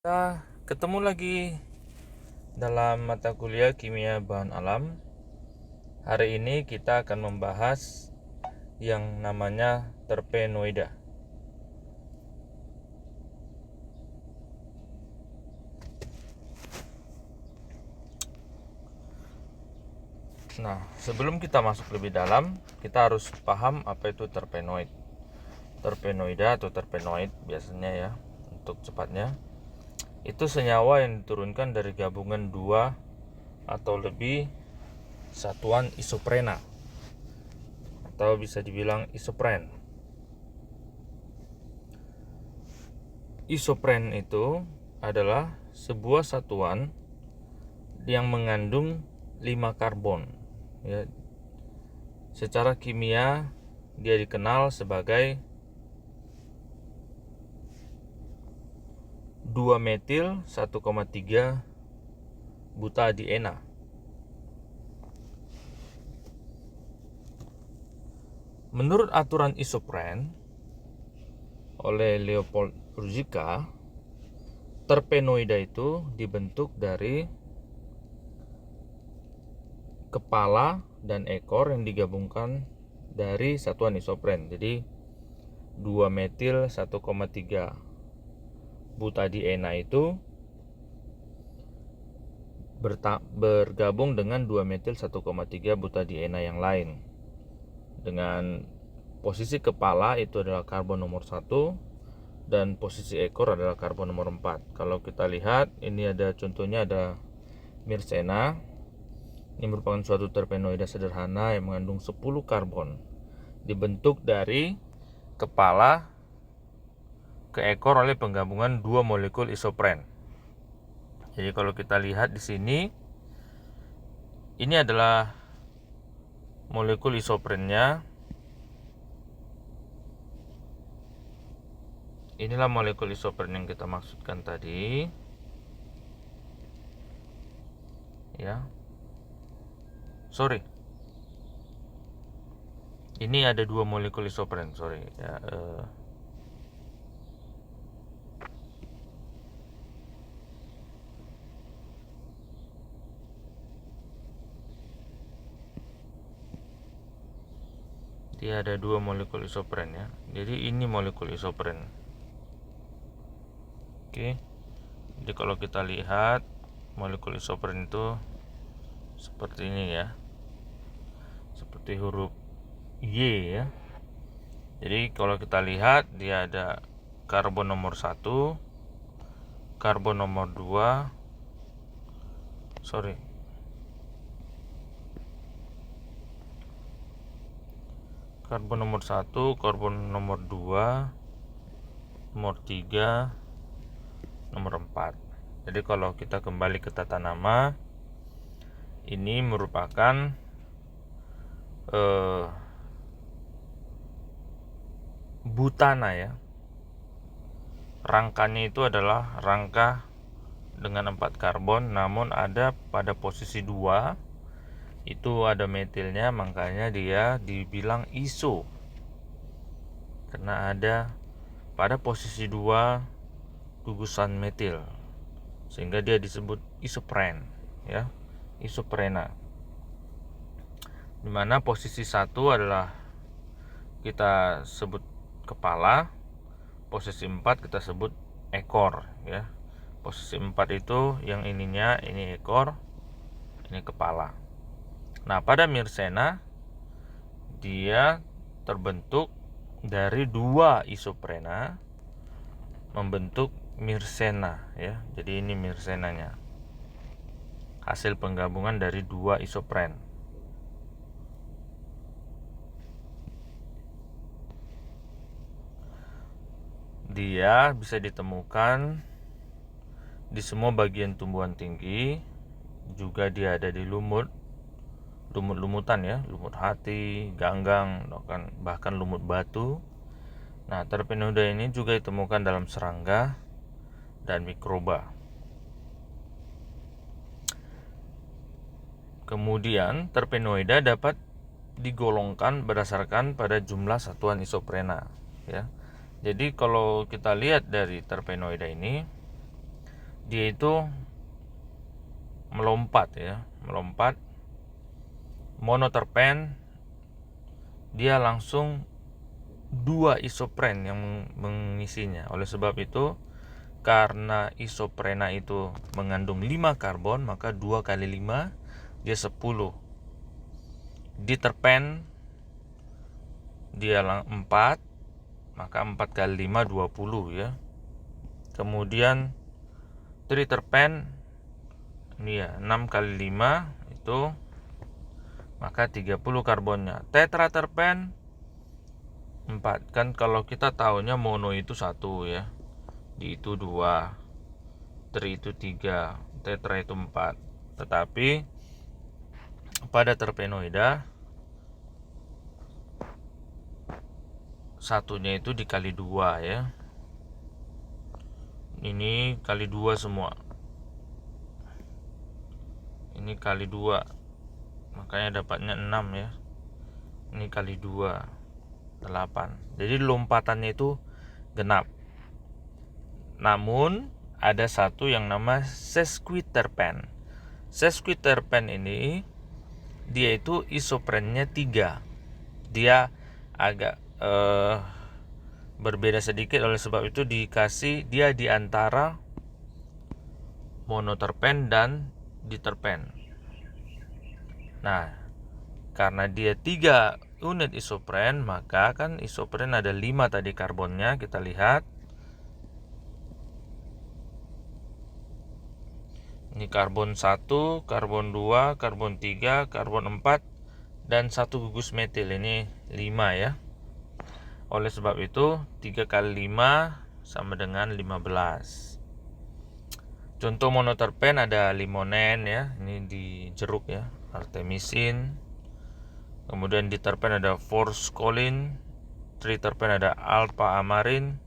Kita ketemu lagi dalam mata kuliah kimia bahan alam. Hari ini kita akan membahas yang namanya terpenoida. Nah, sebelum kita masuk lebih dalam, kita harus paham apa itu terpenoid. Terpenoida atau terpenoid biasanya ya, untuk cepatnya. Itu senyawa yang diturunkan dari gabungan dua atau lebih satuan isoprena, atau bisa dibilang isopren. Isopren itu adalah sebuah satuan yang mengandung 5 karbon ya. Secara kimia dia dikenal sebagai 2-metil 1,3 butadiena. Menurut aturan isopren oleh Leopold Ružička, terpenoida itu dibentuk dari kepala dan ekor yang digabungkan dari satuan isopren. Jadi 2-metil 1,3 butadiena itu bergabung dengan 2-metil 1,3 butadiena yang lain. Dengan posisi kepala itu adalah karbon nomor 1 dan posisi ekor adalah karbon nomor 4. Kalau kita lihat, ini ada contohnya, ada Mircena. Ini merupakan suatu terpenoida sederhana yang mengandung 10 karbon. Dibentuk dari kepala ke ekor oleh penggabungan 2 molekul isopren. Jadi kalau kita lihat di sini, ini adalah molekul isoprennya. Inilah molekul isopren yang kita maksudkan tadi. Ya. Sorry. Ini ada 2 molekul isopren, sorry. Ya, dia ada 2 molekul isopren ya. Jadi ini molekul isopren. Oke. Jadi kalau kita lihat molekul isopren itu seperti ini ya. Seperti huruf Y ya. Jadi kalau kita lihat dia ada karbon nomor 1, karbon nomor 2. Sorry. Karbon nomor 1, karbon nomor 2, nomor 3, nomor 4. Jadi kalau kita kembali ke tata nama, ini merupakan butana ya. Rangkanya itu adalah rangka dengan 4 karbon, namun ada pada posisi 2 itu ada metilnya, makanya dia dibilang iso. Karena ada pada posisi 2 gugusan metil, sehingga dia disebut isopren ya, isoprena. Dimana posisi 1 adalah kita sebut kepala, posisi 4 kita sebut ekor ya. Posisi 4 itu yang ininya, ini ekor, ini kepala. Nah, pada Mircena dia terbentuk dari 2 isoprena membentuk Mircena ya. Jadi ini Mircenanya. Hasil penggabungan dari 2 isopren. Dia bisa ditemukan di semua bagian tumbuhan tinggi, juga dia ada di lumut-lumutan ya, lumut hati, ganggang, bahkan lumut batu. Nah, terpenoida ini juga ditemukan dalam serangga dan mikroba. Kemudian terpenoida dapat digolongkan berdasarkan pada jumlah satuan isoprena ya. Jadi kalau kita lihat dari terpenoida ini, dia itu melompat. Monoterpen dia langsung 2 isopren yang mengisinya. Oleh sebab itu, karena isoprena itu mengandung 5 karbon, maka 2 kali 5 dia 10. Diterpen dia 4, maka 4 kali 5 20 ya. Kemudian triterpen ini ya 6 kali 5 itu maka 30 karbonnya. Tetraterpen 4. Kan kalau kita tahunya mono itu 1 ya. Di itu 2, tri itu 3, tetra itu 4. Tetapi pada terpenoida satunya itu dikali 2 ya. Ini kali 2 semua. Ini kali 2. Makanya dapatnya 6 ya. Ini kali 2 8. Jadi lompatannya itu genap. Namun ada satu yang nama sesquiterpen. Sesquiterpen ini dia itu isoprennya 3. Dia agak berbeda sedikit, oleh sebab itu dikasih dia di antara monoterpen dan diterpen. Nah, karena dia 3 unit isopren, maka kan isopren ada 5 tadi karbonnya, kita lihat. Ini karbon 1, karbon 2, karbon 3, karbon 4 dan 1 gugus metil. Ini 5 ya. Oleh sebab itu 3 kali 5 sama dengan 15. Contoh monoterpen ada limonen ya, ini di jeruk ya, artemisin. Kemudian di terpen ada forskolin, triterpen ada alpha amarin.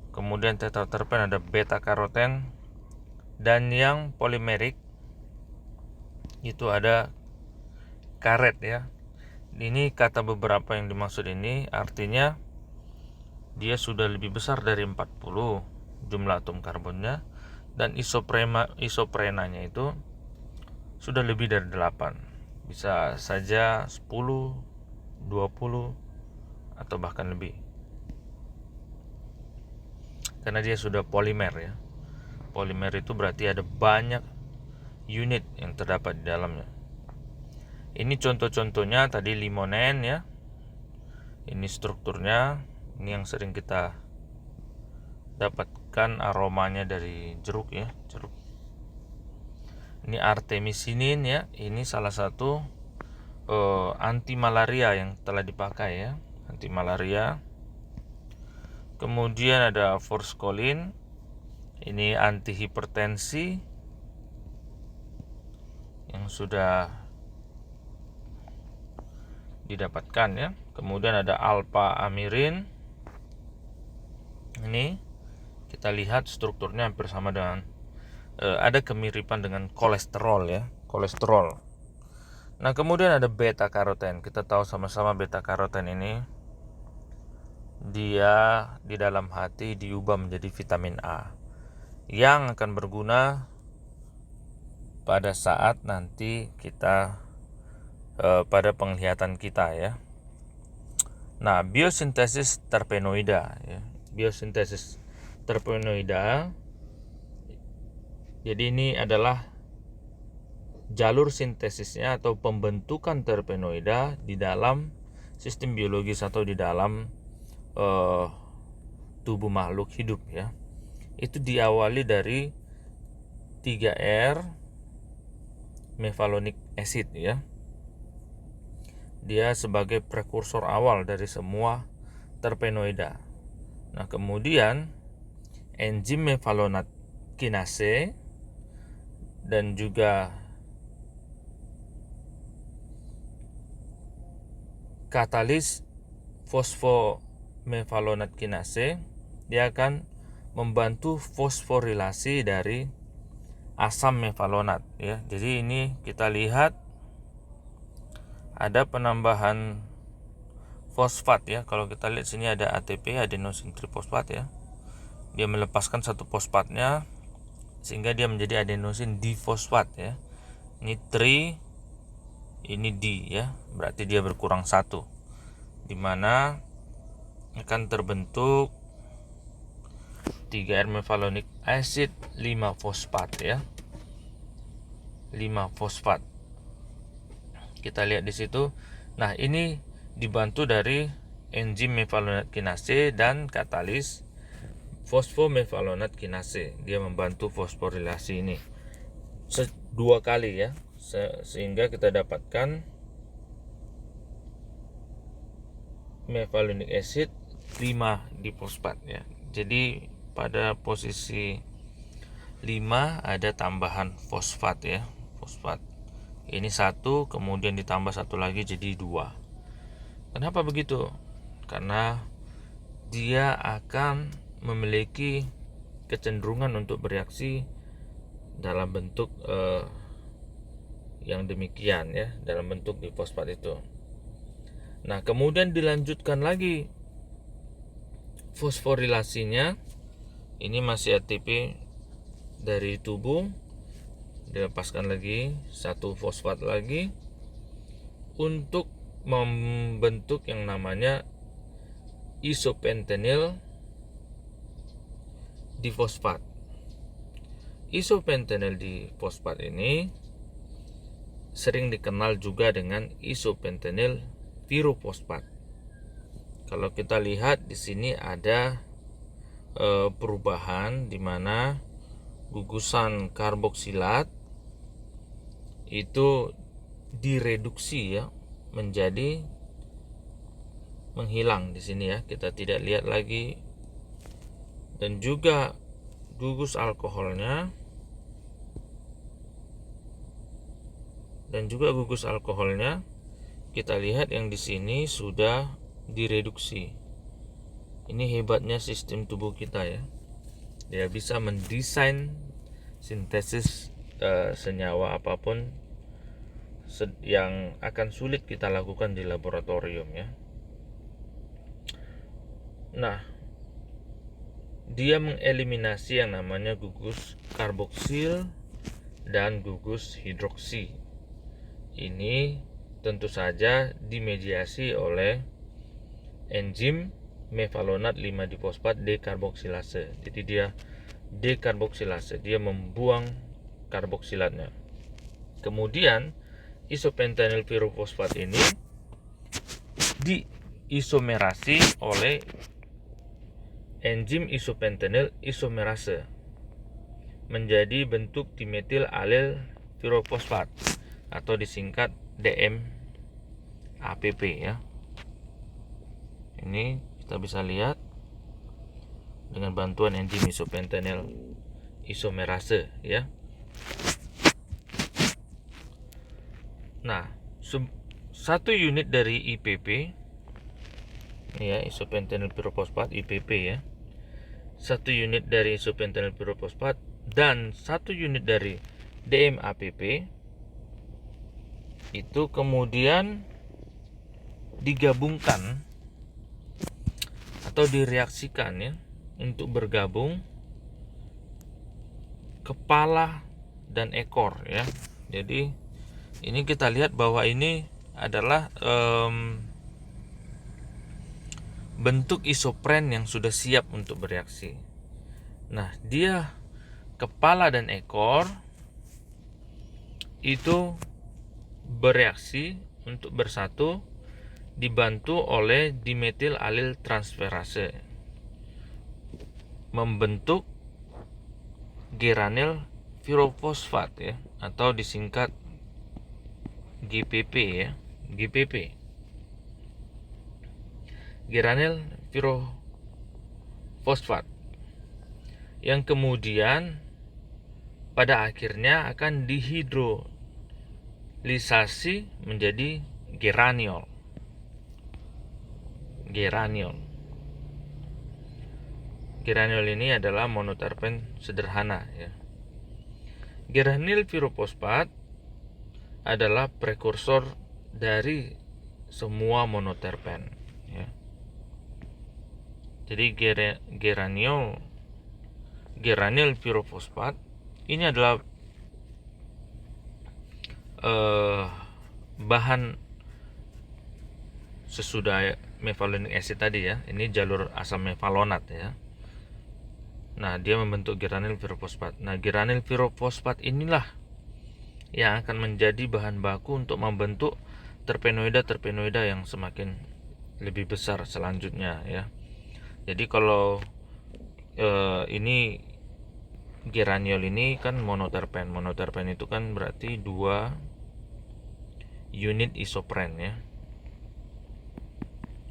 Kemudian tetraterpen ada beta karoten, dan yang polimerik itu ada karet ya. Ini kata beberapa yang dimaksud ini artinya dia sudah lebih besar dari 40 jumlah atom karbonnya, dan isoprenanya itu sudah lebih dari 8. Bisa saja 10, 20 atau bahkan lebih. Karena dia sudah polimer ya. Polimer itu berarti ada banyak unit yang terdapat di dalamnya. Ini contoh-contohnya tadi limonen ya. Ini strukturnya, ini yang sering kita dapatkan aromanya dari jeruk ya, jeruk. Ini artemisinin ya, ini salah satu anti malaria yang telah dipakai ya, anti malaria. Kemudian ada forskolin, ini anti hipertensi yang sudah didapatkan ya. Kemudian ada alpha amirin. Ini kita lihat strukturnya hampir sama dengan ada kemiripan dengan kolesterol ya, kolesterol. Nah, kemudian ada beta karoten. Kita tahu sama-sama beta karoten ini dia di dalam hati diubah menjadi vitamin A yang akan berguna pada saat nanti kita pada penglihatan kita ya. Nah, biosintesis terpenoida ya. Biosintesis terpenoida, jadi ini adalah jalur sintesisnya atau pembentukan terpenoida di dalam sistem biologis atau di dalam tubuh makhluk hidup ya. Itu diawali dari 3R mefalonic acid ya. Dia sebagai prekursor awal dari semua terpenoida. Nah, kemudian enzim mefalonat kinase dan juga katalis fosfomefalonat kinase, dia akan membantu fosforilasi dari asam mefalonat ya. Jadi ini kita lihat ada penambahan fosfat ya. Kalau kita lihat sini ada ATP, adenosin trifosfat ya. Dia melepaskan satu fosfatnya, sehingga dia menjadi adenosin difosfat ya. Ini tri, ini di ya, berarti dia berkurang satu, dimana akan terbentuk 3R methylmalonic acid 5 fosfat ya. 5 fosfat. Kita lihat di situ. Nah, ini dibantu dari enzim methylmalonate kinase dan katalis fosfomethylmalonate kinase. Dia membantu fosforilasi ini dua kali ya, sehingga kita dapatkan methylmalonic acid 5 difosfat ya. Jadi pada posisi 5 ada tambahan fosfat ya, fosfat. Ini satu, kemudian ditambah satu lagi jadi 2. Kenapa begitu? Karena dia akan memiliki kecenderungan untuk bereaksi dalam bentuk yang demikian ya, dalam bentuk difosfat itu. Nah, kemudian dilanjutkan lagi fosforilasinya. Ini masih ATP dari tubuh, dilepaskan lagi satu fosfat lagi untuk membentuk yang namanya isopentenyl difosfat. Isopentenyl difosfat ini sering dikenal juga dengan isopentenyl pirofosfat. Kalau kita lihat di sini ada perubahan di mana gugusan karboksilat itu direduksi ya, menjadi menghilang di sini ya. Kita tidak lihat lagi, dan juga gugus alkoholnya kita lihat yang di sini sudah direduksi. Ini hebatnya sistem tubuh kita ya. Dia bisa mendesain sintesis senyawa apapun yang akan sulit kita lakukan di laboratorium ya. Nah, dia mengeliminasi yang namanya gugus karboksil dan gugus hidroksi. Ini tentu saja dimediasi oleh enzim methylmalonate 5 difosfat dekarboksilase. Jadi dia dekarboksilase, dia membuang karboksilatnya. Kemudian isopentenyl pirofosfat ini diisomerasi oleh enzim isopentenyl isomerase menjadi bentuk dimetil alil pirofosfat atau disingkat DMAPP ya. Ini kita bisa lihat dengan bantuan enzim isopentenyl isomerase ya. Nah, satu unit dari IPP ya, isopentenyl pirofosfat IPP ya. Satu unit dari isopentenyl pirofosfat dan satu unit dari DMAPP itu kemudian digabungkan atau direaksikan ya, untuk bergabung kepala dan ekor ya. Jadi ini kita lihat bahwa ini adalah bentuk isopren yang sudah siap untuk bereaksi. Nah, dia kepala dan ekor itu bereaksi untuk bersatu dibantu oleh dimetil alil transferase membentuk geranyl pirofosfat ya, atau disingkat GPP ya, GPP, geranyl pirofosfat, yang kemudian pada akhirnya akan dihidrolisasi menjadi geraniol. Geraniol ini adalah monoterpen sederhana ya. Geranyl pirofosfat adalah prekursor dari semua monoterpen ya. Jadi geranyl pirofosfat ini adalah bahan sesudah mevalonic acid tadi ya. Ini jalur asam mevalonat ya. Nah, dia membentuk geranil pirofosfat. Nah, geranil pirofosfat inilah yang akan menjadi bahan baku untuk membentuk terpenoida yang semakin lebih besar selanjutnya ya. Jadi kalau ini geraniol ini kan monoterpen. Monoterpen itu kan berarti 2 unit isopren ya.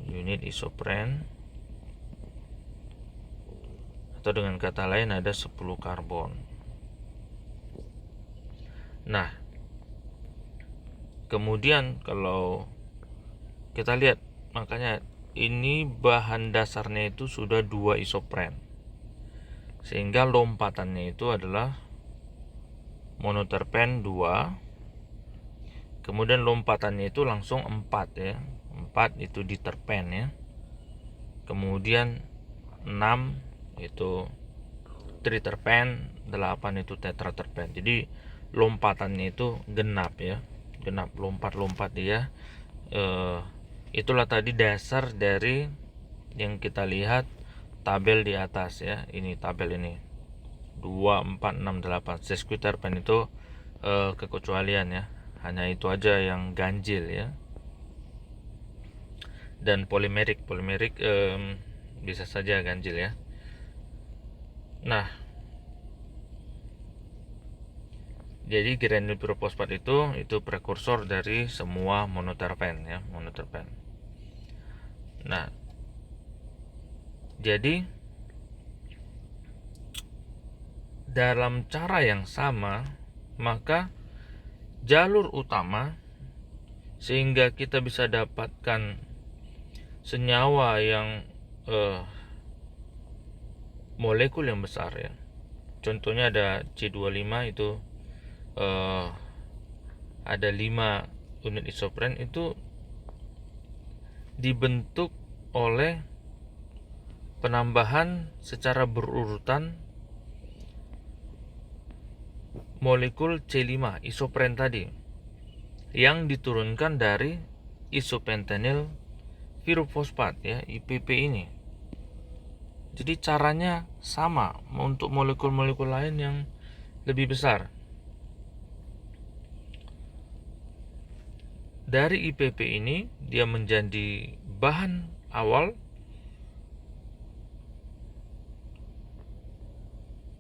Unit isopren, atau dengan kata lain ada 10 karbon. Nah, kemudian kalau kita lihat, makanya ini bahan dasarnya itu sudah 2 isopren, sehingga lompatannya itu adalah monoterpen 2, kemudian lompatannya itu langsung 4 ya. 4 itu diterpen ya. Kemudian 6 itu triterpen, 8 itu tetraterpen. Jadi lompatannya itu genap ya. Genap, lompat-lompat dia. Itulah tadi dasar dari yang kita lihat tabel di atas ya. Ini tabel ini 2, 4, 6, 8. Sesquiterpen itu kekecualian ya. Hanya itu aja yang ganjil ya. Dan polimerik bisa saja ganjil ya. Nah, jadi geranil pirofosfat itu prekursor dari semua monoterpen ya, monoterpen. Nah, jadi dalam cara yang sama, maka jalur utama sehingga kita bisa dapatkan senyawa yang molekul yang besar ya. Contohnya ada C25 itu ada 5 unit isopren, itu dibentuk oleh penambahan secara berurutan molekul C5 isopren tadi yang diturunkan dari isopentanil pirofosfat ya, IPP ini. Jadi caranya sama untuk molekul-molekul lain yang lebih besar. Dari IPP ini dia menjadi bahan awal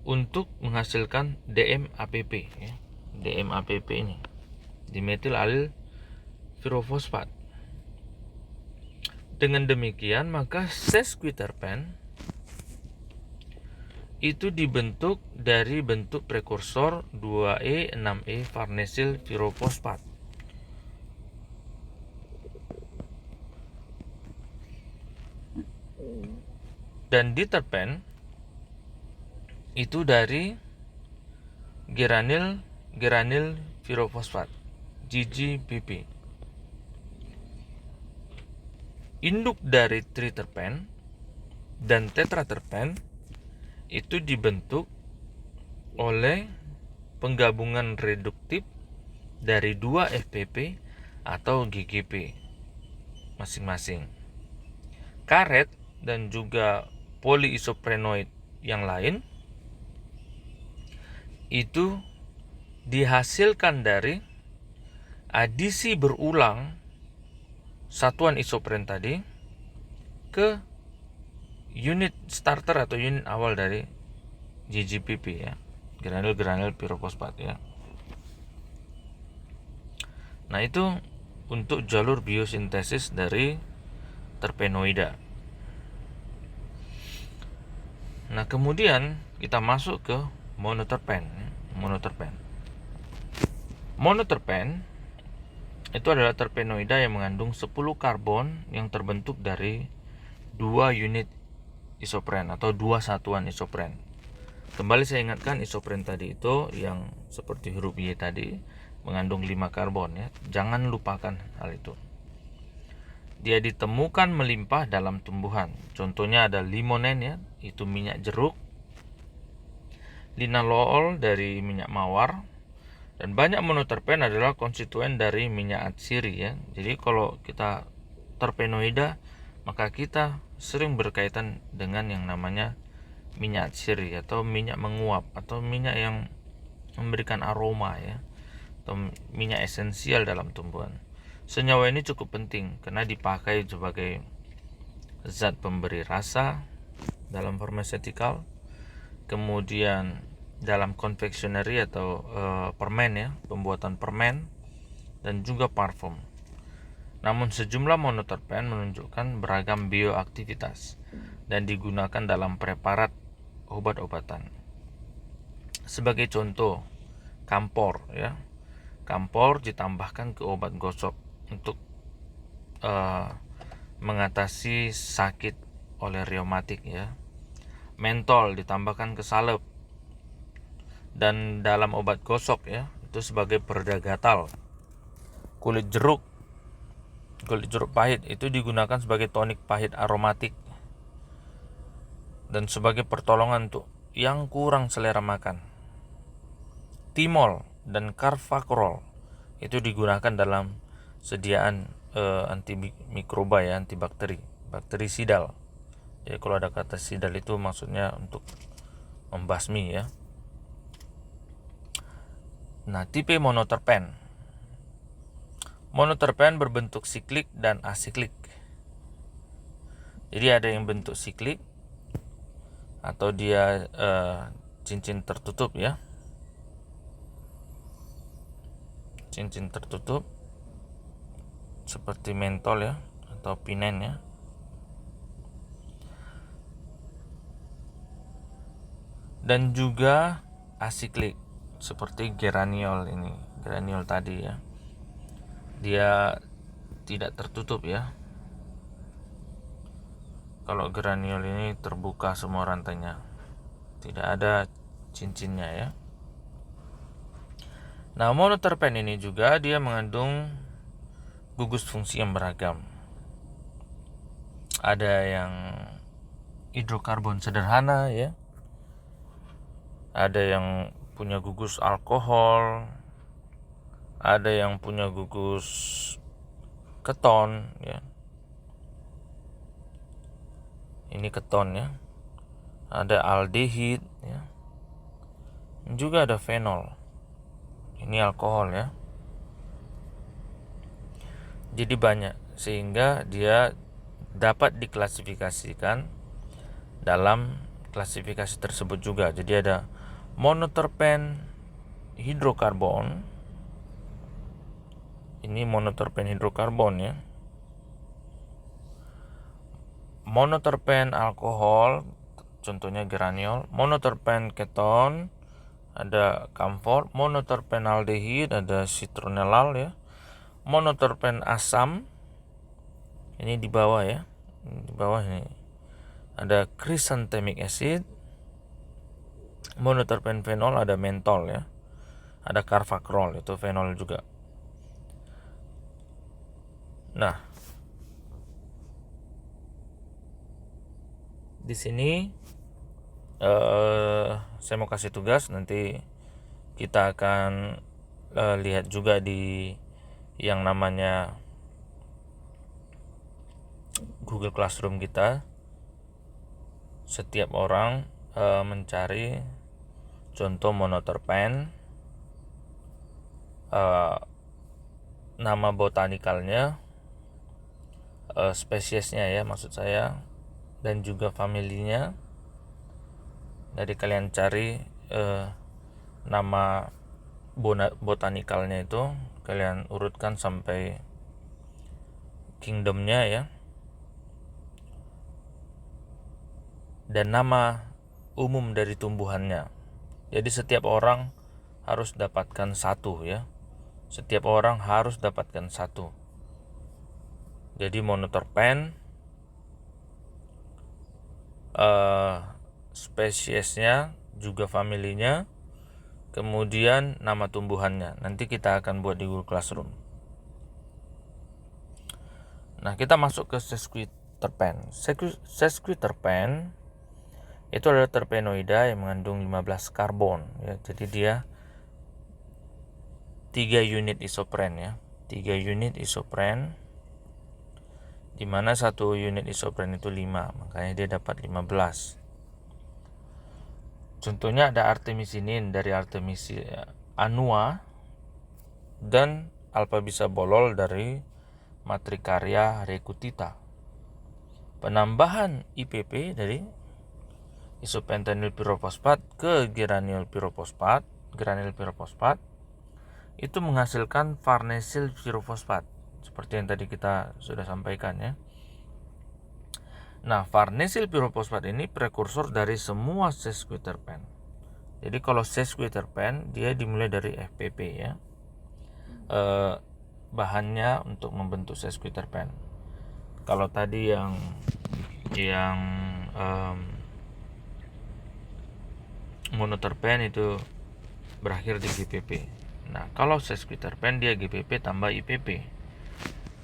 untuk menghasilkan DMAPP ya. DMAPP ini dimetil alil pirofosfat. Dengan demikian maka sesquiterpen itu dibentuk dari bentuk prekursor 2E 6E farnesil pirofosfat. Dan diterpen itu dari geranil pirofosfat GGPP. Induk dari triterpen dan tetraterpen itu dibentuk oleh penggabungan reduktif dari 2 FPP atau GGP masing-masing. Karet dan juga polyisoprenoid yang lain itu dihasilkan dari adisi berulang satuan isopren tadi ke unit starter atau unit awal dari GGPP ya, granul pirofosfat ya. Nah, itu untuk jalur biosintesis dari terpenoida. Nah, kemudian kita masuk ke monoterpen. Monoterpen itu adalah terpenoida yang mengandung 10 karbon yang terbentuk dari 2 unit isopren atau 2 satuan isopren. Kembali saya ingatkan, isopren tadi itu yang seperti huruf Y tadi mengandung 5 karbon ya. Jangan lupakan hal itu. Dia ditemukan melimpah dalam tumbuhan. Contohnya ada limonen ya, itu minyak jeruk. linalool dari minyak mawar, dan banyak monoterpen adalah konstituen dari minyak atsiri ya. Jadi kalau kita terpenoida, maka kita sering berkaitan dengan yang namanya minyak atsiri atau minyak menguap atau minyak yang memberikan aroma ya, atau minyak esensial dalam tumbuhan. Senyawa ini cukup penting karena dipakai sebagai zat pemberi rasa dalam pharmaceutical, kemudian dalam confectionery atau permen ya, pembuatan permen, dan juga parfum. Namun sejumlah monoterpen menunjukkan beragam bioaktivitas dan digunakan dalam preparat obat-obatan. Sebagai contoh, kampor ya. Kampor ditambahkan ke obat gosok untuk mengatasi sakit oleh reumatik ya. Mentol ditambahkan ke salep, dan dalam obat gosok ya, itu sebagai pereda gatal. Kulit jeruk pahit itu digunakan sebagai tonik pahit aromatik dan sebagai pertolongan untuk yang kurang selera makan. Timol dan carfacrol itu digunakan dalam sediaan antimikroba ya, antibakteri, bakterisidal. Jadi kalau ada kata sidal itu maksudnya untuk membasmi ya. Nah, tipe monoterpen. Monoterpen berbentuk siklik dan asiklik. Jadi ada yang bentuk siklik atau dia cincin tertutup ya. Cincin tertutup seperti mentol ya atau pinen ya. Dan juga asiklik seperti geraniol ini, geraniol tadi ya. Dia tidak tertutup ya. Kalau geraniol ini terbuka semua rantainya, tidak ada cincinnya ya. Nah, monoterpen ini juga dia mengandung gugus fungsi yang beragam. Ada yang hidrokarbon sederhana ya, ada yang punya gugus alkohol, ada yang punya gugus keton ya. Ini keton ya. Ada aldehid ya. Juga ada fenol. Ini alkohol ya. Jadi banyak, sehingga dia dapat diklasifikasikan dalam klasifikasi tersebut juga. Jadi ada monoterpen hidrokarbon. Ini monoterpen hidrokarbon ya. Monoterpen alkohol, contohnya geraniol. Monoterpen keton, ada camphor. Monoterpen aldehid, ada citronellal ya. Monoterpen asam, ini di bawah ya, di bawah ini ada chrysanthemic acid. Monoterpen fenol, ada mentol ya, ada carfacrol, itu fenol juga. Nah, di sini saya mau kasih tugas, nanti kita akan lihat juga di yang namanya Google Classroom kita. Setiap orang mencari contoh monoterpen, nama botanikalnya, spesiesnya ya maksud saya, dan juga familinya. Dari kalian cari nama botanikalnya itu, kalian urutkan sampai kingdomnya ya, dan nama umum dari tumbuhannya. Jadi setiap orang harus dapatkan satu ya. Setiap orang harus dapatkan satu. Jadi monoterpen, spesiesnya, juga familinya, kemudian nama tumbuhannya. Nanti kita akan buat di Google Classroom. Nah, kita masuk ke sesquiterpen. Sesquiterpen itu adalah terpenoida yang mengandung 15 karbon ya. Jadi dia 3 unit isopren ya. 3 unit isopren, di mana 1 unit isopren itu 5, makanya dia dapat 15. Contohnya ada artemisinin dari Artemisia annua dan alpha bisabolol dari Matricaria recutita. Penambahan IPP dari isopentenyl pirofosfat ke geranil pirofosfat itu menghasilkan farnesil pirofosfat seperti yang tadi kita sudah sampaikan ya. Nah, farnesil pirofosfat ini prekursor dari semua sesquiterpen. Jadi kalau sesquiterpen dia dimulai dari FPP ya. Bahannya untuk membentuk sesquiterpen. Kalau tadi yang monoterpen itu berakhir di GPP. Nah, kalau sesquiterpen dia GPP tambah IPP.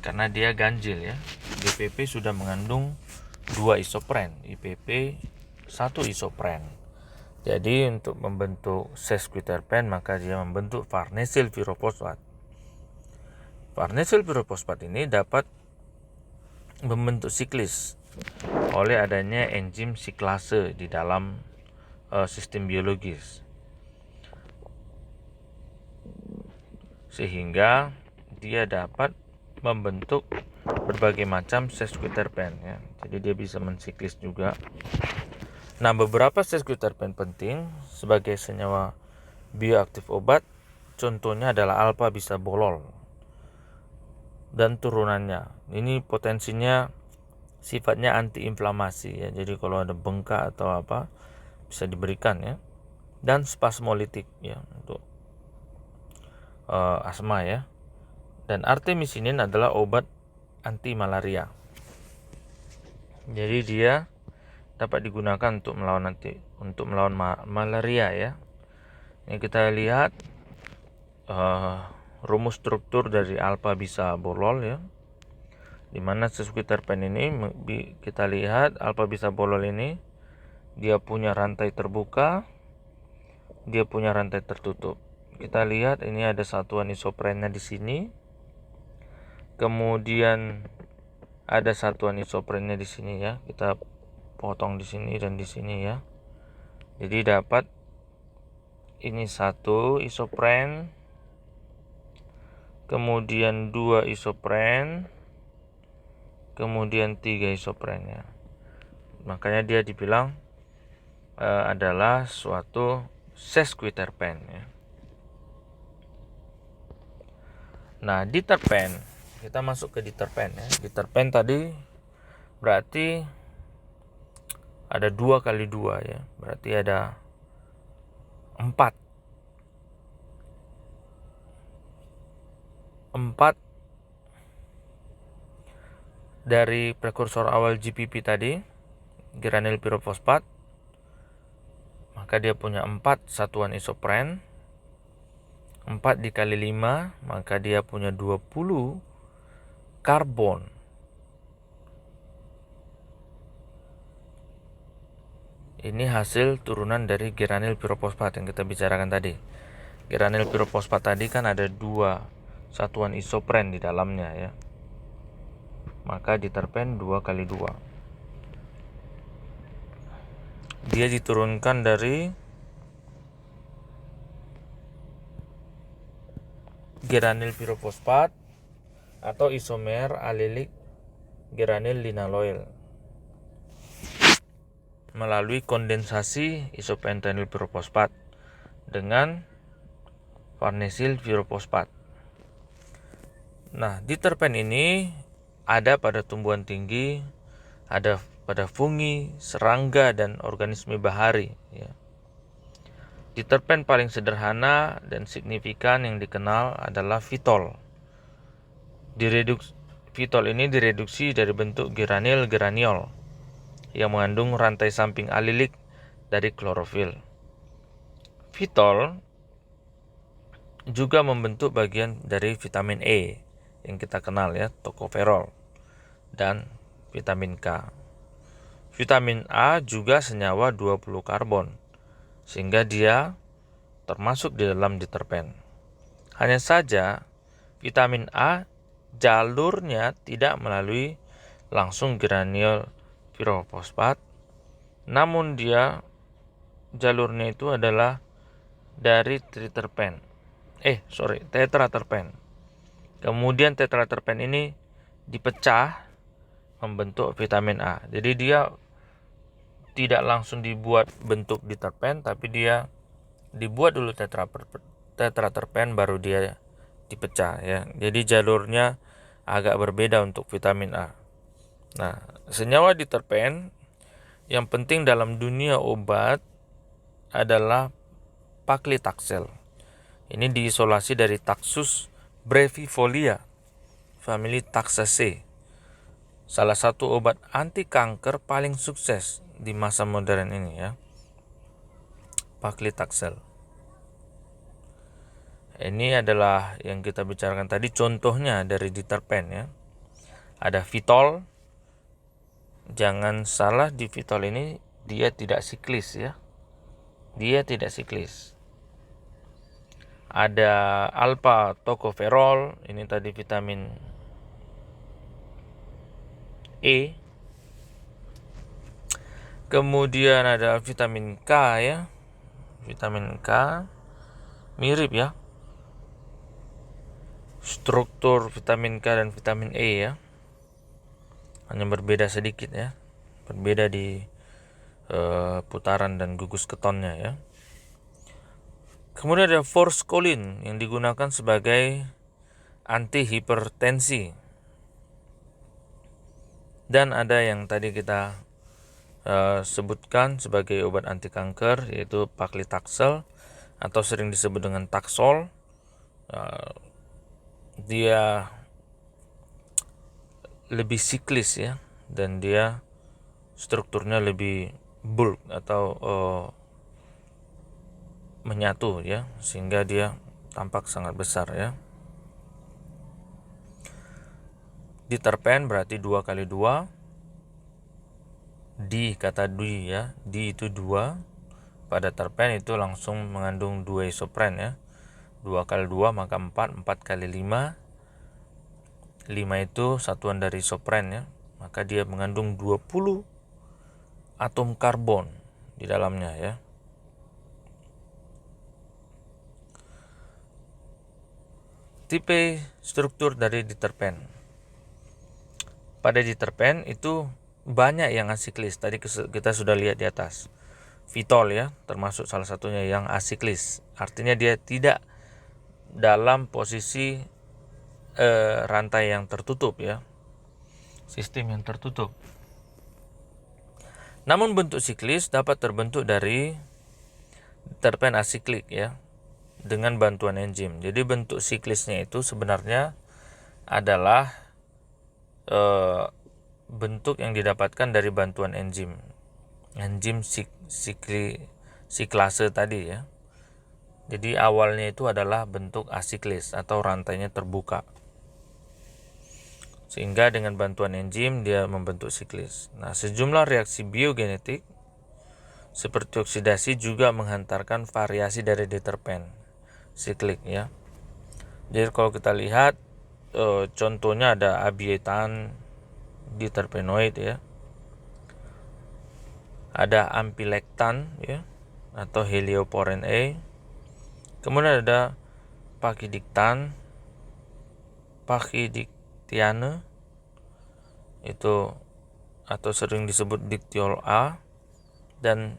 Karena dia ganjil ya. GPP sudah mengandung 2 isopren, IPP 1 isopren. Jadi untuk membentuk sesquiterpen maka dia membentuk farnesil pirofosfat. Farnesil pirofosfat ini dapat membentuk siklis oleh adanya enzim siklase di dalam sistem biologis, sehingga dia dapat membentuk berbagai macam sesquiterpen ya. Jadi dia bisa mensiklis juga. Nah, beberapa sesquiterpen penting sebagai senyawa bioaktif obat, contohnya adalah alpha bisabolol dan turunannya. Ini potensinya sifatnya antiinflamasi ya. Jadi kalau ada bengkak atau apa bisa diberikan ya. Dan spasmolitik ya untuk asma ya. Dan artemisinin adalah obat anti malaria. Jadi dia dapat digunakan untuk melawan malaria ya. Ini kita lihat rumus struktur dari alpha bisabolol ya. Di mana sesquiterpen ini kita lihat alpha bisabolol ini dia punya rantai terbuka, dia punya rantai tertutup. Kita lihat ini ada satuan isoprennya di sini. Kemudian ada satuan isoprennya di sini ya. Kita potong di sini dan di sini ya. Jadi dapat ini 1 isopren, kemudian 2 isopren, kemudian 3 isoprennya. Makanya dia dibilang adalah suatu sesquiterpen ya. Nah, diterpen, kita masuk ke diterpen ya. Diterpen tadi berarti ada 2 kali 2 ya. Berarti ada 4 dari prekursor awal GPP tadi, geranil pirofosfat, maka dia punya 4 satuan isopren. 4 dikali 5 maka dia punya 20 karbon. Ini hasil turunan dari geranil pirofosfat yang kita bicarakan tadi. Geranil pirofosfat tadi kan ada 2 satuan isopren di dalamnya ya. Maka diterpen 2 kali 2. Dia diturunkan dari geranil pirofosfat atau isomer alilik geranil linaloil melalui kondensasi isopentenyl pirofosfat dengan farnesil pirofosfat. Nah, diterpen ini ada pada tumbuhan tinggi, ada pada fungi, serangga, dan organisme bahari ya. Diterpen paling sederhana dan signifikan yang dikenal adalah fitol. Fitol ini direduksi dari bentuk geranil-geraniol yang mengandung rantai samping alilik dari klorofil. Fitol juga membentuk bagian dari vitamin E yang kita kenal ya, tokoferol, dan vitamin K. Vitamin A juga senyawa 20 karbon, sehingga dia termasuk di dalam diterpen. Hanya saja vitamin A jalurnya tidak melalui langsung granul pirofosfat, namun dia jalurnya itu adalah dari tetraterpen. Kemudian tetraterpen ini dipecah membentuk vitamin A. Jadi dia tidak langsung dibuat bentuk diterpen, tapi dia dibuat dulu tetraterpen baru dia dipecah ya. Jadi jalurnya agak berbeda untuk vitamin A. Nah, senyawa diterpen yang penting dalam dunia obat adalah paclitaxel. Ini diisolasi dari Taxus brevifolia, famili Taxaceae. Salah satu obat anti kanker paling sukses di masa modern ini ya. Paclitaxel. Ini adalah yang kita bicarakan tadi contohnya dari diterpen ya. Ada Vitol. Jangan salah, di Vitol ini dia tidak siklis ya. Dia tidak siklis. Ada alpha tocopherol, ini tadi vitamin E. Kemudian ada vitamin K ya. Vitamin K mirip ya. Struktur vitamin K dan vitamin E ya. Hanya berbeda sedikit ya. Berbeda di putaran dan gugus ketonnya ya. Kemudian ada forskolin yang digunakan sebagai antihipertensi. Dan ada yang tadi kita sebutkan sebagai obat anti kanker, yaitu paclitaxel atau sering disebut dengan Taxol. Dia lebih siklis ya, dan dia strukturnya lebih bulk atau menyatu ya, sehingga dia tampak sangat besar ya. Diterpen berarti 2 kali 2. Di kata di ya, di itu 2. Pada terpen itu langsung mengandung 2 isopren ya. 2 kali 2 maka 4, 4 kali 5. 5 itu satuan dari isopren ya. Maka dia mengandung 20 atom karbon di dalamnya ya. Tipe struktur dari diterpen. Pada diterpen itu banyak yang asiklis. Tadi kita sudah lihat di atas. Vitol ya, termasuk salah satunya yang asiklis. Artinya dia tidak dalam posisi rantai yang tertutup ya. Sistem yang tertutup. Namun bentuk siklis dapat terbentuk dari terpen asiklik ya, dengan bantuan enzim. Jadi bentuk siklisnya itu sebenarnya adalah bentuk yang didapatkan dari bantuan enzim siklase tadi ya. Jadi awalnya itu adalah bentuk asiklis atau rantainya terbuka, sehingga dengan bantuan enzim dia membentuk siklis. Nah, sejumlah reaksi biogenetik seperti oksidasi juga menghantarkan variasi dari diterpen siklik ya. Jadi kalau kita lihat contohnya ada abietan diterpenoid ya, ada ampilektan ya, atau helioporin A. Kemudian ada paclidictiane itu atau sering disebut dictyol A, dan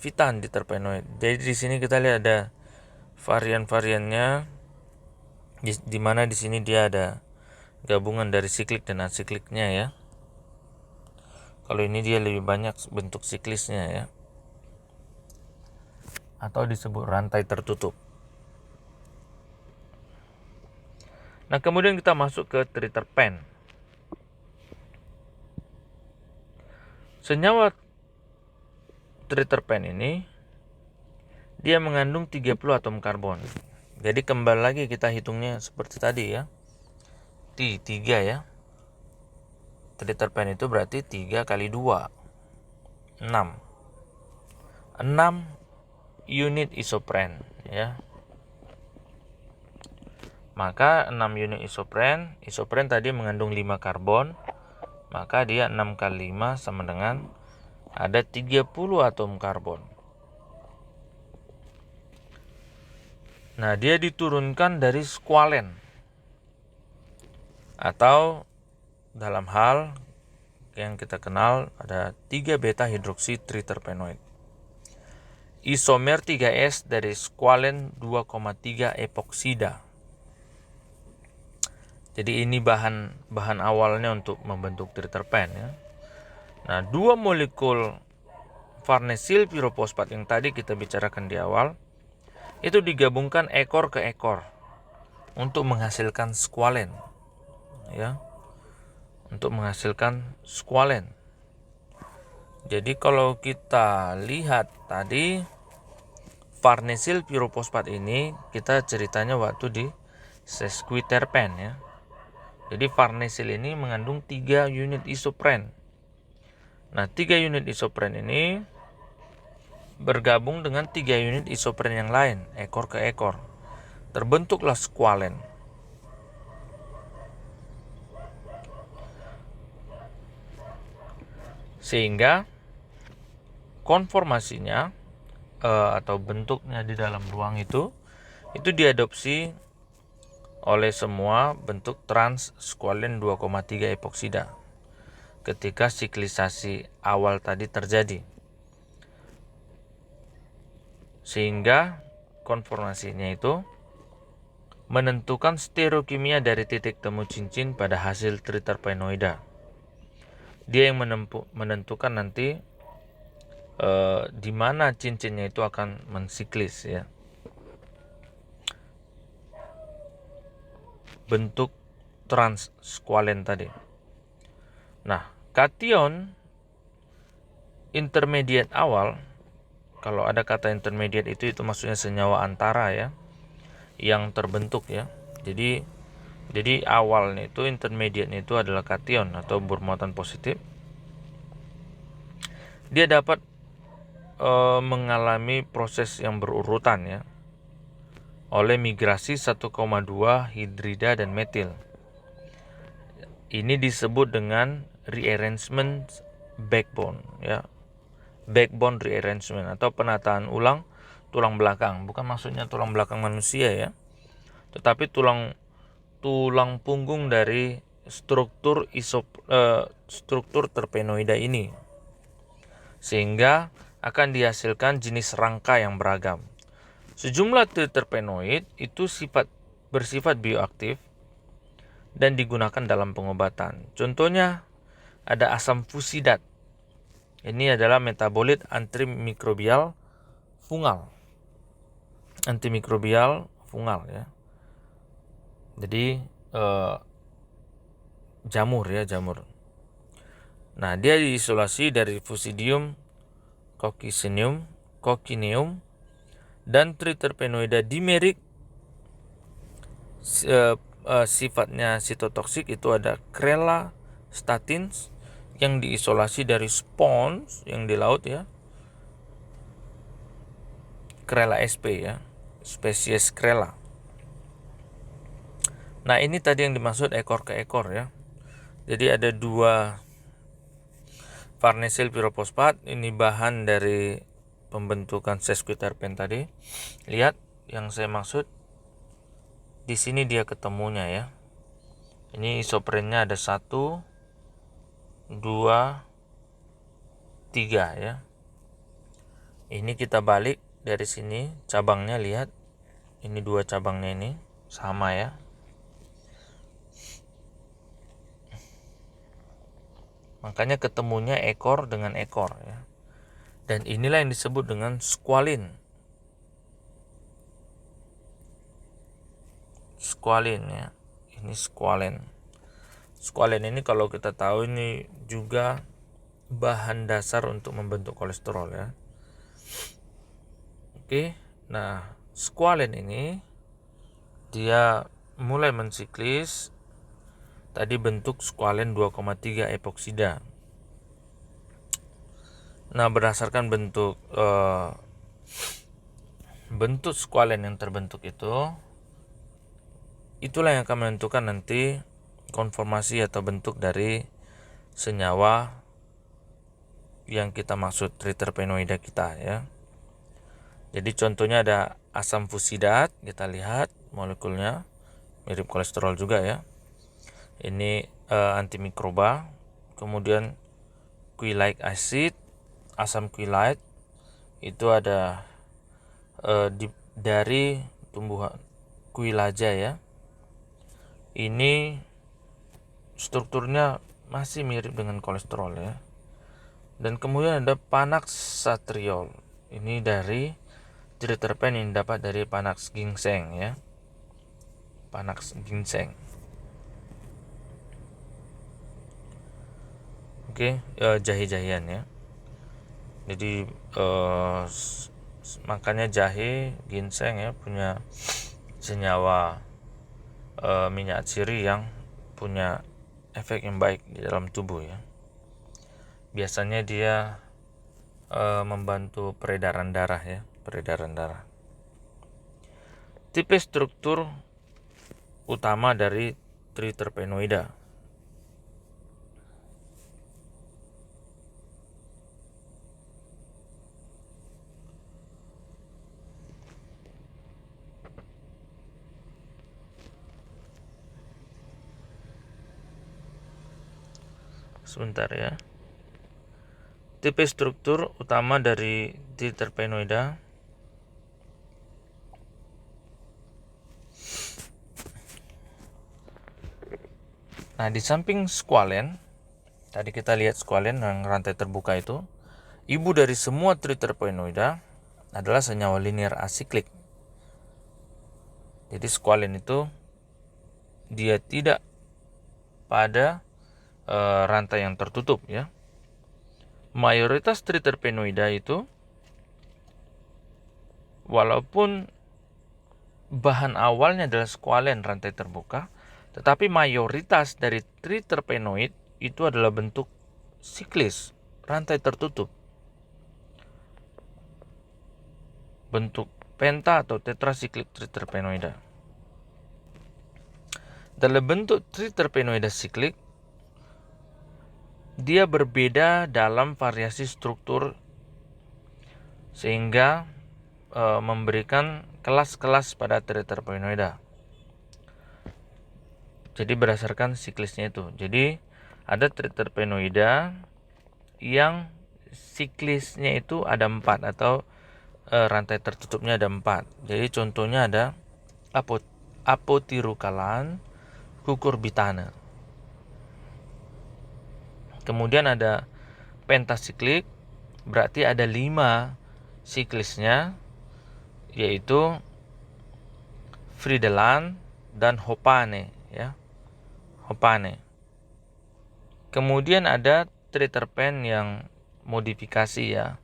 vitan diterpenoid. Jadi di sini kita lihat ada varian-variannya, di mana di sini dia ada gabungan dari siklik dan asikliknya ya. Kalau ini dia lebih banyak bentuk siklisnya ya, atau disebut rantai tertutup. Nah, kemudian kita masuk ke triterpen. Senyawa triterpen ini dia mengandung 30 atom karbon. Jadi kembali lagi kita hitungnya seperti tadi ya. T3 ya. Triterpen itu berarti 3 kali 2. 6 unit isopren ya. Maka 6 unit isopren tadi mengandung 5 karbon, maka dia 6 kali 5 sama dengan ada 30 atom karbon. Nah, dia diturunkan dari skualen, atau dalam hal yang kita kenal ada 3 beta hidroksi triterpenoid. Isomer 3S dari skualen 2,3 epoksida. Jadi ini bahan awalnya untuk membentuk triterpen ya. Nah, 2 molekul farnesil pirofosfat yang tadi kita bicarakan di awal itu digabungkan ekor ke ekor untuk menghasilkan skualen ya. Untuk menghasilkan skualen. Jadi kalau kita lihat tadi farnesil pirofosfat ini kita ceritanya waktu di sesquiterpen ya. Jadi farnesil ini mengandung 3 unit isopren. Nah, 3 unit isopren ini bergabung dengan 3 unit isopren yang lain, ekor ke ekor. Terbentuklah skualen. Sehingga konformasinya atau bentuknya di dalam ruang itu diadopsi oleh semua bentuk trans skualen 2,3 epoksida ketika siklisasi awal tadi terjadi. Sehingga konformasinya itu menentukan stereokimia dari titik temu cincin pada hasil triterpenoida. Dia yang menentukan nanti di mana cincinnya itu akan mensiklis ya. Bentuk trans skualen tadi. Nah, kation intermediate awal, kalau ada kata intermediate itu maksudnya senyawa antara ya, yang terbentuk ya. Jadi awalnya itu intermediate itu adalah kation atau bermuatan positif. Dia dapat mengalami proses yang berurutan ya, oleh migrasi 1,2 hidrida dan metil. Ini disebut dengan rearrangement backbone ya. Backbone rearrangement atau penataan ulang tulang belakang. Bukan maksudnya tulang belakang manusia ya, tetapi tulang punggung dari struktur terpenoida ini. Sehingga akan dihasilkan jenis rangka yang beragam. Sejumlah triterpenoid itu bersifat bioaktif dan digunakan dalam pengobatan. Contohnya ada asam fusidat. Ini adalah metabolit antimikrobial fungal. Antimikrobial fungal ya. Jadi jamur. Nah, dia diisolasi dari Fusidium coccineum dan triterpenoida dimerik. Sifatnya sitotoksik itu ada Chrella statins yang diisolasi dari spons yang di laut ya, Chrella sp ya, spesies Chrella. Nah, ini tadi yang dimaksud ekor ke ekor ya. Jadi ada 2 farnesil pirofosfat, ini bahan dari pembentukan sesquiterpen tadi. Lihat yang saya maksud di sini dia ketemunya ya. Ini isoprennya ada 1, 2, 3 ya. Ini kita balik dari sini cabangnya, lihat. Ini 2 cabangnya ini sama ya. Makanya ketemunya ekor dengan ekor ya. Dan inilah yang disebut dengan skualin. Skualin ya. Ini skualen. Skualen ini kalau kita tahu ini juga bahan dasar untuk membentuk kolesterol ya. Oke. Nah, skualen ini dia mulai mensiklis tadi bentuk skualen 2,3 epoksida. Nah, berdasarkan bentuk skualen yang terbentuk itulah yang akan menentukan nanti konformasi atau bentuk dari senyawa yang kita maksud triterpenoida kita ya. Jadi contohnya ada asam fusidat, kita lihat molekulnya mirip kolesterol juga ya. Ini antimikroba. Kemudian queelaic acid, asam queelite itu ada dari tumbuhan Quillaja ya. Ini strukturnya masih mirip dengan kolesterol ya. Dan kemudian ada panax-satriol. Ini dari triterpen yang dapat dari panax ginseng ya. Panax ginseng. Oke, jahe-jahean ya. Jadi makanya jahe, ginseng ya punya senyawa minyak sirih yang punya efek yang baik di dalam tubuh ya. Biasanya dia membantu peredaran darah ya, peredaran darah. Tipe struktur utama dari triterpenoida. Sebentar ya. Tipe struktur utama dari triterpenoida. Nah, di samping skualen, tadi kita lihat skualen yang rantai terbuka itu, ibu dari semua triterpenoida adalah senyawa linear asiklik. Jadi skualen itu dia tidak pada rantai yang tertutup ya. Mayoritas triterpenoida itu walaupun bahan awalnya adalah skualen rantai terbuka, tetapi mayoritas dari triterpenoid itu adalah bentuk siklis rantai tertutup. Bentuk penta atau tetrasiklik triterpenoida. Dalam bentuk triterpenoida siklik, dia berbeda dalam variasi struktur sehingga memberikan kelas-kelas pada triterpenoida. Jadi berdasarkan siklisnya itu. Jadi ada triterpenoida yang siklisnya itu ada 4 atau rantai tertutupnya ada 4. Jadi contohnya ada apotirukalan, kukurbitana. Kemudian ada pentasiklik, berarti ada 5 siklisnya, yaitu fridelan dan hopane ya. Hopane. Kemudian ada triterpen yang modifikasi ya.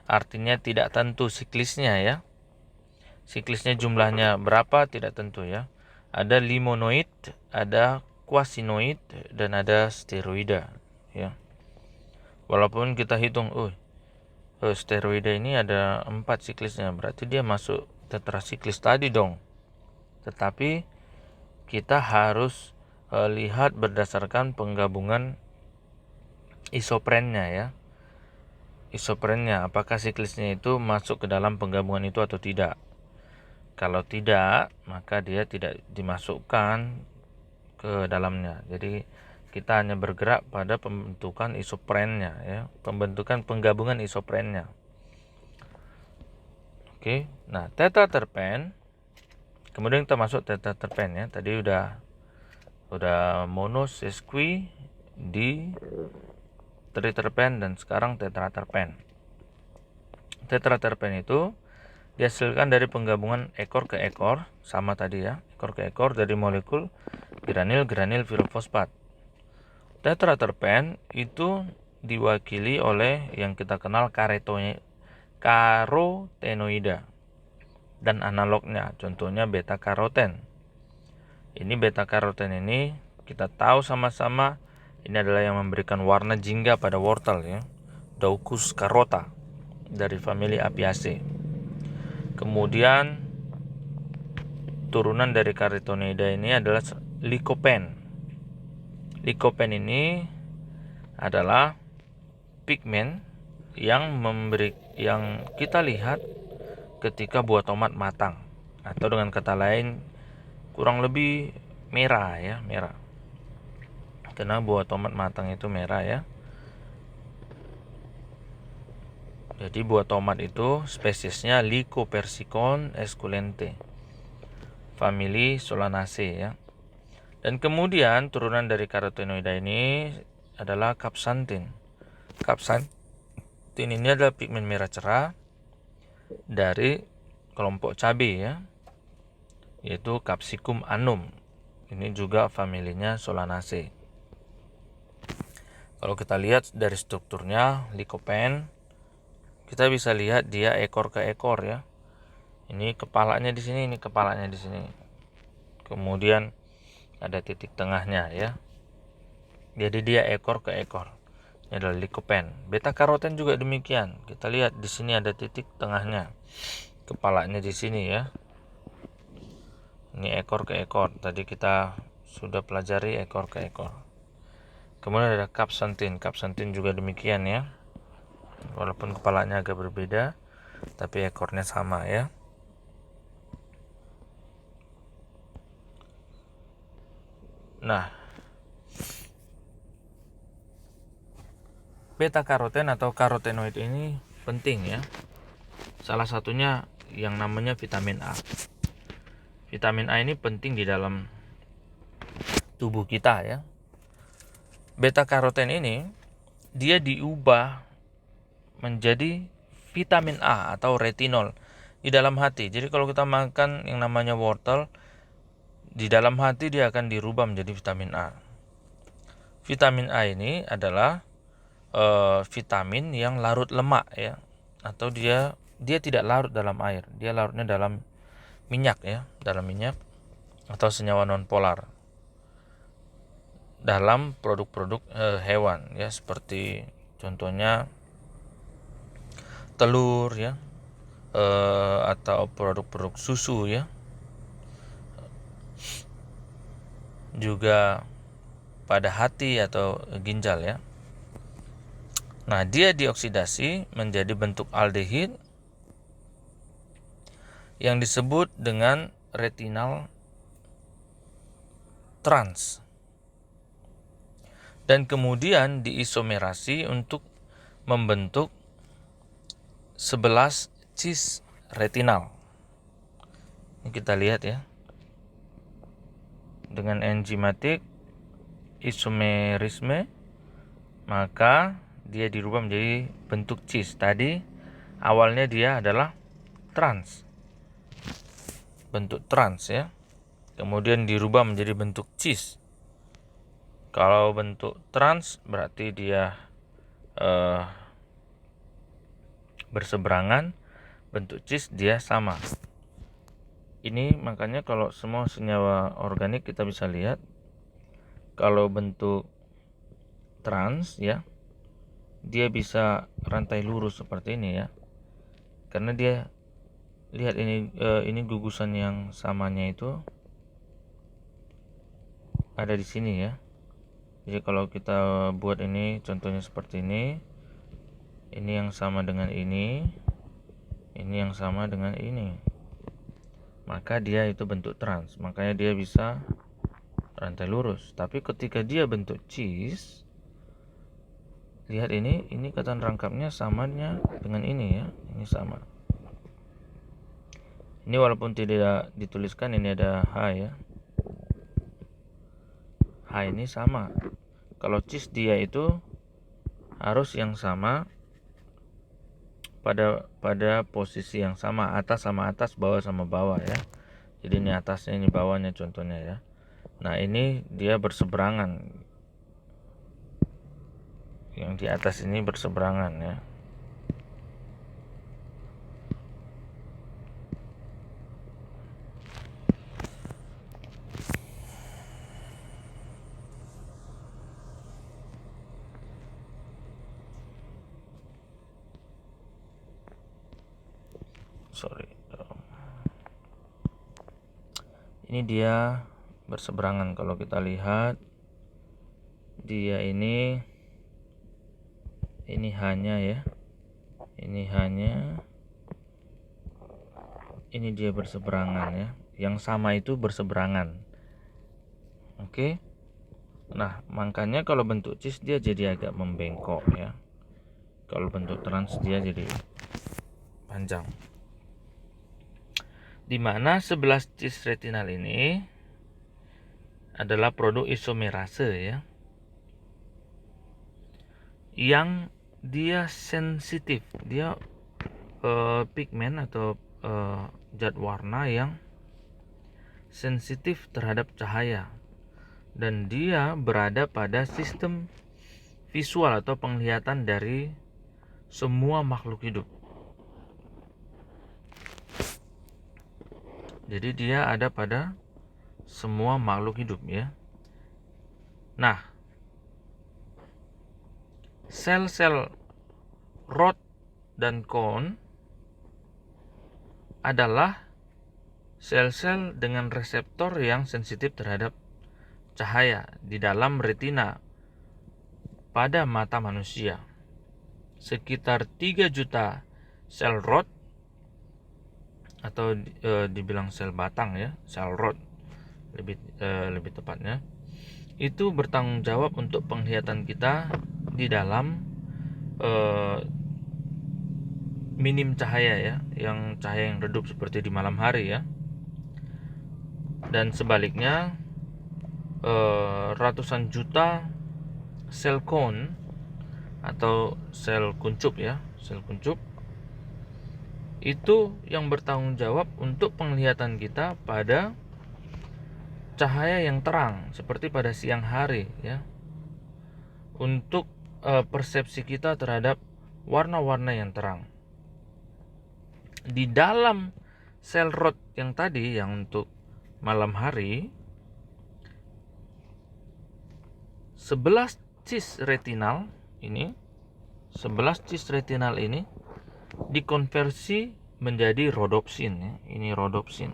Artinya tidak tentu siklisnya ya. Siklisnya jumlahnya berapa tidak tentu ya. Ada limonoid, ada quasinoid, dan ada steroida ya. Walaupun kita hitung steroida ini ada 4 siklisnya, berarti dia masuk tetrasiklis tadi dong. Tetapi kita harus lihat berdasarkan penggabungan isoprennya ya. Isoprennya apakah siklisnya itu masuk ke dalam penggabungan itu atau tidak. Kalau tidak, maka dia tidak dimasukkan ke dalamnya. Jadi kita hanya bergerak pada pembentukan isoprennya ya, pembentukan penggabungan isoprennya. Oke. Nah, tetraterpen, kemudian kita masuk tetraterpen ya. Tadi udah mono, sesqui, di triterpen, dan sekarang tetraterpen. Tetraterpen itu dihasilkan dari penggabungan ekor ke ekor, sama tadi ya, ekor ke ekor dari molekul granil firofosfat. Tetraterpen itu diwakili oleh yang kita kenal karotenoida dan analognya, contohnya beta karoten. Ini beta karoten ini kita tahu sama-sama ini adalah yang memberikan warna jingga pada wortel ya. Daucus carota dari famili Apiaceae. Kemudian turunan dari Carytonida ini adalah Lycopene. Lycopene ini adalah pigmen yang kita lihat ketika buah tomat matang, atau dengan kata lain kurang lebih merah ya, merah. Karena buah tomat matang itu merah ya. Jadi buah tomat itu spesiesnya Lycopersicon esculente, famili Solanaceae ya. Dan kemudian turunan dari Carytonida ini adalah Capsanthin. Capsanthin ini adalah pigmen merah cerah dari kelompok cabai ya, yaitu Capsicum annum. Ini juga familinya Solanaceae. Kalau kita lihat dari strukturnya Lycopene, kita bisa lihat dia ekor ke ekor ya. Ini kepalanya di sini, ini kepalanya di sini. Kemudian ada titik tengahnya ya. Jadi dia ekor ke ekor. Ini adalah Lycopene. Beta karoten juga demikian. Kita lihat di sini ada titik tengahnya. Kepalanya di sini ya. Ini ekor ke ekor. Tadi kita sudah pelajari ekor ke ekor. Kemudian ada Capsanthin. Capsanthin juga demikian ya. Walaupun kepalanya agak berbeda, tapi ekornya sama ya. Nah, beta karoten atau karotenoid ini penting ya. Salah satunya yang namanya vitamin A. Vitamin A ini penting di dalam tubuh kita ya. Beta karoten ini dia diubah menjadi vitamin A atau retinol di dalam hati. Jadi kalau kita makan yang namanya wortel, di dalam hati dia akan dirubah menjadi vitamin A. Vitamin A ini adalah vitamin yang larut lemak ya, atau dia tidak larut dalam air, dia larutnya dalam minyak ya, dalam minyak atau senyawa nonpolar dalam produk-produk hewan ya, seperti contohnya telur ya, atau produk-produk susu ya, juga pada hati atau ginjal ya. Nah, dia dioksidasi menjadi bentuk aldehid yang disebut dengan retinal trans, dan kemudian diisomerasi untuk membentuk 11 cis retinal. Ini kita lihat ya. Dengan enzimatik isomerisme, maka dia dirubah menjadi bentuk cis. Tadi awalnya dia adalah trans, bentuk trans ya. Kemudian dirubah menjadi bentuk cis. Kalau bentuk trans berarti dia berseberangan, bentuk cis dia sama. Ini makanya kalau semua senyawa organik kita bisa lihat, kalau bentuk trans ya, dia bisa rantai lurus seperti ini ya, karena dia lihat ini gugusan yang samanya itu ada di sini ya. Jadi kalau kita buat ini contohnya seperti ini yang sama dengan ini yang sama dengan ini, maka dia itu bentuk trans, makanya dia bisa rantai lurus. Tapi ketika dia bentuk cis, lihat ini ikatan rangkapnya samanya dengan ini ya, ini sama. Ini walaupun tidak dituliskan, ini ada H ya, H ini sama. Kalau cis dia itu harus yang sama pada posisi yang sama, atas sama atas, bawah sama bawah ya. Jadi ini atasnya, ini bawahnya contohnya ya. Nah, ini dia berseberangan. Yang di atas ini berseberangan ya. Ini dia berseberangan. Kalau kita lihat, dia ini hanya ya, ini dia berseberangan ya. Yang sama itu berseberangan. Oke. Nah, makanya kalau bentuk cis dia jadi agak membengkok ya. Kalau bentuk trans dia jadi panjang. Dimana 11 cis retinal ini adalah produk isomerase ya, yang dia sensitif, dia pigmen atau zat warna yang sensitif terhadap cahaya, dan dia berada pada sistem visual atau penglihatan dari semua makhluk hidup. Jadi dia ada pada semua makhluk hidup ya. Nah, sel-sel rod dan cone adalah sel-sel dengan reseptor yang sensitif terhadap cahaya di dalam retina pada mata manusia. Sekitar 3 juta sel rod atau dibilang sel batang ya, sel rod lebih tepatnya, itu bertanggung jawab untuk penglihatan kita di dalam minim cahaya ya, yang cahaya yang redup seperti di malam hari ya. Dan sebaliknya ratusan juta sel cone atau sel kuncup ya, sel kuncup itu yang bertanggung jawab untuk penglihatan kita pada cahaya yang terang seperti pada siang hari ya, untuk persepsi kita terhadap warna-warna yang terang. Di dalam sel rod yang tadi yang untuk malam hari, 11 cis retinal ini dikonversi menjadi rhodopsin ya. Ini rhodopsin.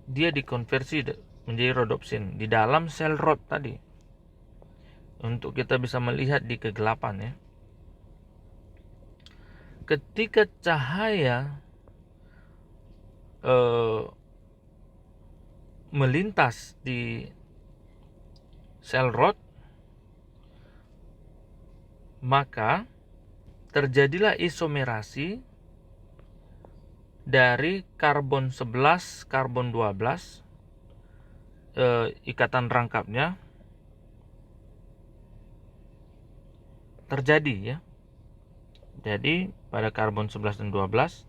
Dia dikonversi menjadi rhodopsin di dalam sel rod tadi, untuk kita bisa melihat di kegelapan ya. Ketika cahaya melintas di sel rod, maka terjadilah isomerasi dari karbon 11, karbon 12, ikatan rangkapnya terjadi ya. Jadi pada karbon 11 dan 12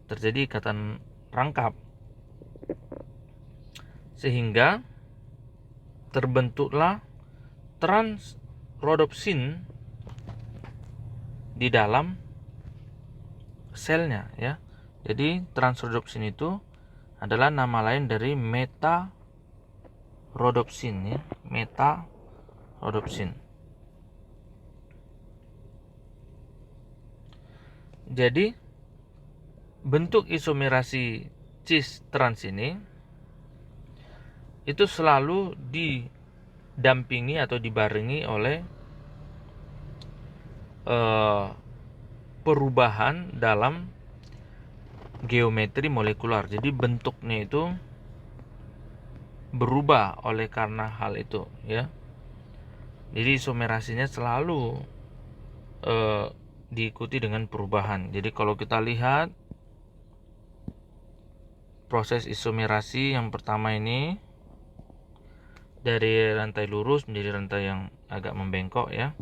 terjadi ikatan rangkap, sehingga terbentuklah transrhodopsin di dalam selnya ya. Jadi transrhodopsin itu adalah nama lain dari metarhodopsin ya, metarhodopsin. Jadi bentuk isomerasi cis trans ini itu selalu didampingi atau dibarengi oleh perubahan dalam geometri molekular. Jadi bentuknya itu berubah oleh karena hal itu ya. Jadi isomerasinya selalu diikuti dengan perubahan. Jadi kalau kita lihat proses isomerasi yang pertama ini, dari rantai lurus menjadi rantai yang agak membengkok ya.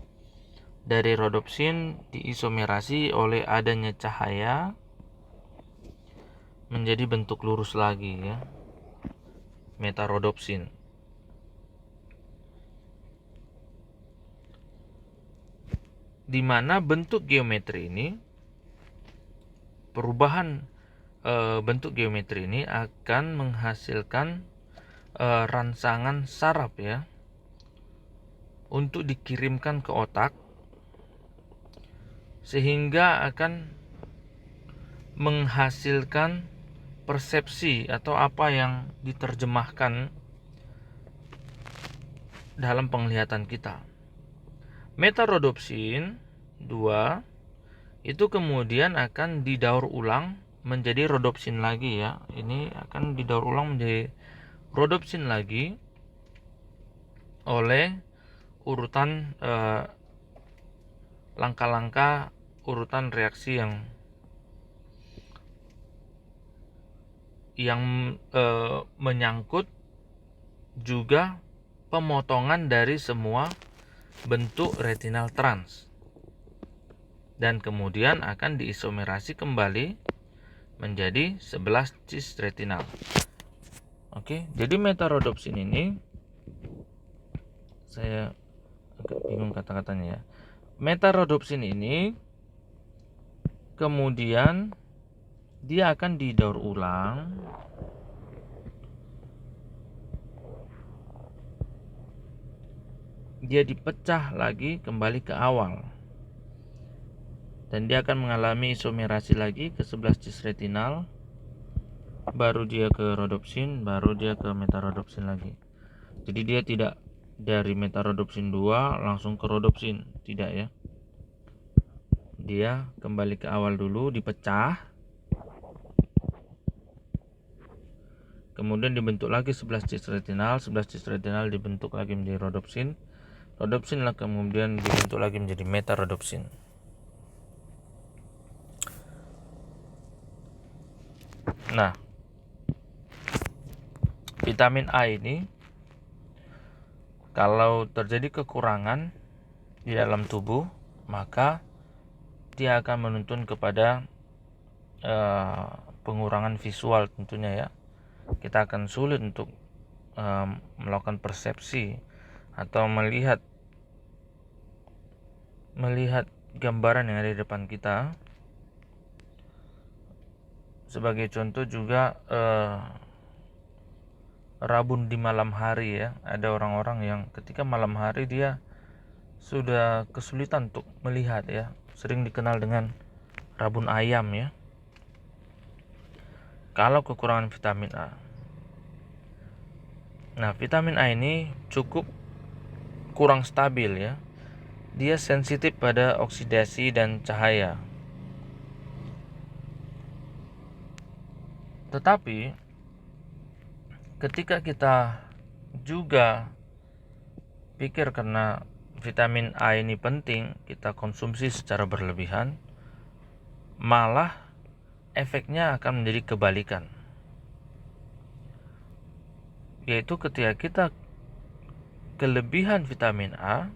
Dari rhodopsin diisomerasi oleh adanya cahaya menjadi bentuk lurus lagi ya, metarhodopsin. Di mana bentuk geometri ini, perubahan bentuk geometri ini akan menghasilkan rangsangan saraf ya, untuk dikirimkan ke otak sehingga akan menghasilkan persepsi atau apa yang diterjemahkan dalam penglihatan kita. Metarodopsin 2 itu kemudian akan didaur ulang menjadi rodopsin lagi ya. Ini akan didaur ulang menjadi rodopsin lagi oleh urutan langkah-langkah urutan reaksi yang menyangkut juga pemotongan dari semua bentuk retinal trans, dan kemudian akan diisomerasi kembali menjadi 11 cis retinal. Oke, jadi metarodopsin ini, saya agak bingung kata-katanya ya. Metarodopsin ini kemudian dia akan didaur ulang dia dipecah lagi kembali ke awal, dan dia akan mengalami isomerasi lagi ke 11 cis retinal, baru dia ke rodopsin, baru dia ke metarodopsin lagi. Jadi dia tidak dari metarodopsin 2 langsung ke rodopsin, tidak ya. Dia kembali ke awal dulu, dipecah, kemudian dibentuk lagi 11 cis retinal, 11 cis retinal dibentuk lagi menjadi rodopsin, rodopsin lah kemudian dibentuk lagi menjadi metarodopsin. Nah, vitamin A ini kalau terjadi kekurangan di dalam tubuh, maka dia akan menuntun kepada pengurangan visual tentunya ya. Kita akan sulit untuk melakukan persepsi atau melihat gambaran yang ada di depan kita. Sebagai contoh juga rabun di malam hari ya. Ada orang-orang yang ketika malam hari dia sudah kesulitan untuk melihat ya. Sering dikenal dengan rabun ayam ya. Kalau kekurangan vitamin A. Nah, vitamin A ini cukup kurang stabil ya. Dia sensitif pada oksidasi dan cahaya. Tetapi ketika kita juga pikir karena vitamin A ini penting, kita konsumsi secara berlebihan, malah efeknya akan menjadi kebalikan. Yaitu ketika kita kelebihan vitamin A,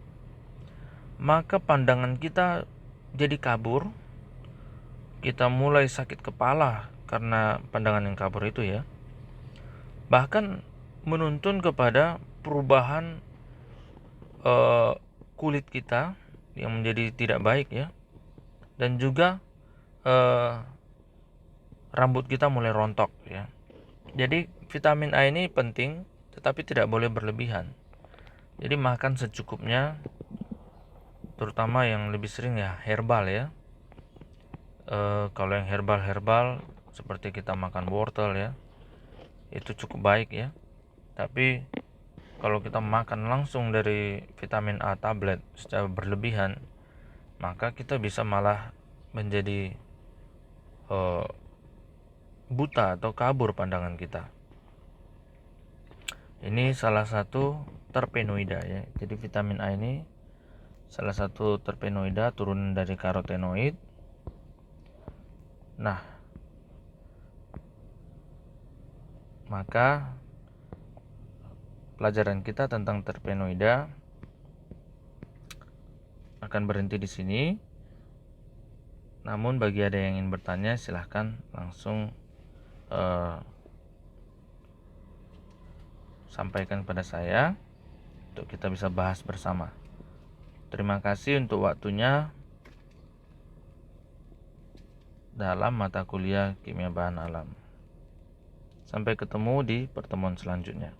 maka pandangan kita jadi kabur, kita mulai sakit kepala karena pandangan yang kabur itu ya. Bahkan menuntun kepada perubahan kulit kita yang menjadi tidak baik ya. Dan juga rambut kita mulai rontok ya. Jadi vitamin A ini penting, tetapi tidak boleh berlebihan. Jadi makan secukupnya, terutama yang lebih sering ya herbal ya. Kalau yang herbal seperti kita makan wortel ya, itu cukup baik ya. Tapi kalau kita makan langsung dari vitamin A tablet secara berlebihan, maka kita bisa malah menjadi buta atau kabur pandangan kita. Ini salah satu terpenoida ya. Jadi vitamin A ini salah satu terpenoida, turunan dari karotenoid. Nah, maka pelajaran kita tentang terpenoida akan berhenti di sini. Namun bagi ada yang ingin bertanya, silahkan langsung sampaikan kepada saya untuk kita bisa bahas bersama. Terima kasih untuk waktunya dalam mata kuliah Kimia Bahan Alam. Sampai ketemu di pertemuan selanjutnya.